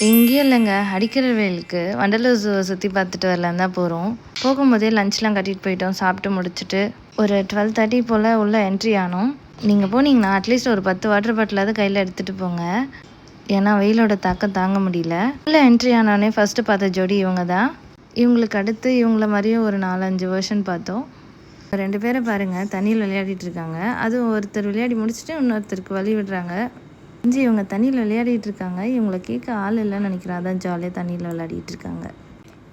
எங்கேயும் இல்லைங்க. அடிக்கிற வெயிலுக்கு வண்டலூர் ஜூவை சுற்றி பார்த்துட்டு வரலான்னு தான் போகிறோம். போகும்போதே லஞ்ச்லாம் கட்டிட்டு போயிட்டோம். சாப்பிட்டு முடிச்சுட்டு ஒரு 12:30 போல் உள்ளே என்ட்ரி ஆனோம். நீங்கள் போனீங்கன்னா அட்லீஸ்ட் ஒரு 10 வாட்டர் பாட்டிலாவது கையில் எடுத்துகிட்டு போங்க. ஏன்னா வெயிலோட தாக்கம் தாங்க முடியல. உள்ளே என்ட்ரி ஆனோடனே ஃபஸ்ட்டு பார்த்த ஜோடி இவங்க தான். இவங்களுக்கு அடுத்து இவங்கள மாதிரியும் ஒரு 4-5 வெர்ஷன் பார்த்தோம். 2 பேரை பாருங்கள், தண்ணியில் விளையாடிட்டு இருக்காங்க. அதுவும் ஒருத்தர் விளையாடி முடிச்சுட்டு இன்னொருத்தருக்கு வழி விடுறாங்க. இவங்க தண்ணியில் விளையாடிட்டு இருக்காங்க. இவங்கள கேட்க ஆள் இல்லைன்னு நினைக்கிறேன். அதான் ஜாலியாக தண்ணியில் விளையாடிட்டு இருக்காங்க.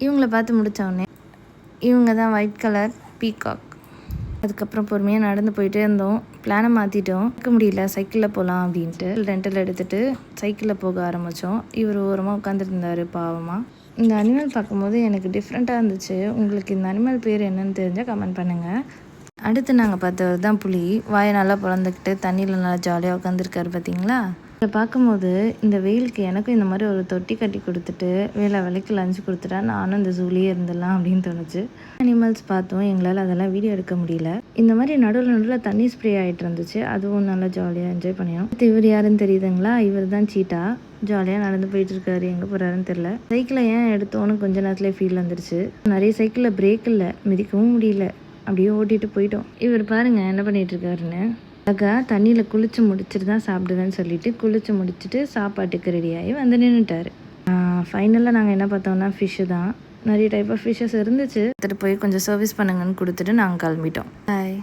இவங்கள பார்த்து முடித்தோடனே இவங்க தான் ஒயிட் கலர் பீகாக். அதுக்கப்புறம் பொறுமையாக நடந்து போயிட்டே இருந்தோம். பிளானை மாற்றிட்டோம். இருக்க முடியல, சைக்கிளில் போகலாம் அப்படின்ட்டு ரெண்டல் எடுத்துகிட்டு சைக்கிளில் போக ஆரம்பித்தோம். இவர் ஓரமாக உட்காந்துருந்தார் பாவமாக. இந்த அனிமல் பார்க்கும்போது எனக்கு டிஃப்ரெண்ட்டாக இருந்துச்சு. உங்களுக்கு இந்த அனிமல் பேர் என்னன்னு தெரிஞ்சால் கமெண்ட் பண்ணுங்கள். அடுத்து நாங்கள் பார்த்தவர் தான் புலி. வாயை நல்லா பிறந்துக்கிட்டு தண்ணியில் நல்லா ஜாலியாக உட்காந்துருக்காரு பார்த்தீங்களா. இதை பார்க்கும்போது இந்த வெயிலுக்கு எனக்கும் இந்த மாதிரி ஒரு தொட்டி கட்டி கொடுத்துட்டு வேலைக்கு லஞ்சு கொடுத்துட்டா நானும் இந்த ஜூலியே இருந்துடலாம் அப்படின்னு தோணுச்சு. அனிமல்ஸ் பார்த்தோம். எங்களால் அதெல்லாம் வீடியோ எடுக்க முடியல. இந்த மாதிரி நடுவில் தண்ணி ஸ்ப்ரே ஆகிட்டு இருந்துச்சு. அதுவும் நல்லா ஜாலியாக என்ஜாய் பண்ணினோம். இவர் யாருன்னு தெரியுதுங்களா? இவர் தான் சீட்டா. ஜாலியாக நடந்து போயிட்டு இருக்காரு. எங்கே போகிறாருன்னு தெரில. சைக்கிளை ஏன் எடுத்தோன்னு கொஞ்ச நேரத்துலேயே ஃபீல் வந்துருச்சு. நிறைய சைக்கிளில் பிரேக் இல்லை, மிதிக்கவும் முடியல. அப்படியே ஓட்டிகிட்டு போயிட்டோம். இவர் பாருங்கள் என்ன பண்ணிகிட்டு இருக்காருன்னு. அழகா தண்ணியில் குளிச்சு முடிச்சுட்டு தான் சாப்பிடுவேன்னு சொல்லிட்டு குளிச்சு முடிச்சுட்டு சாப்பாட்டுக்கு ரெடியாகி வந்து நின்றுட்டார். ஃபைனலாக நாங்கள் என்ன பார்த்தோம்னா ஃபிஷ்ஷு தான். நிறைய டைப் ஆஃப் ஃபிஷ்ஷஸ் இருந்துச்சு. எடுத்துகிட்டு போய் கொஞ்சம் சர்வீஸ் பண்ணுங்கன்னு கொடுத்துட்டு நாங்கள் கிளம்பிட்டோம். பாய்.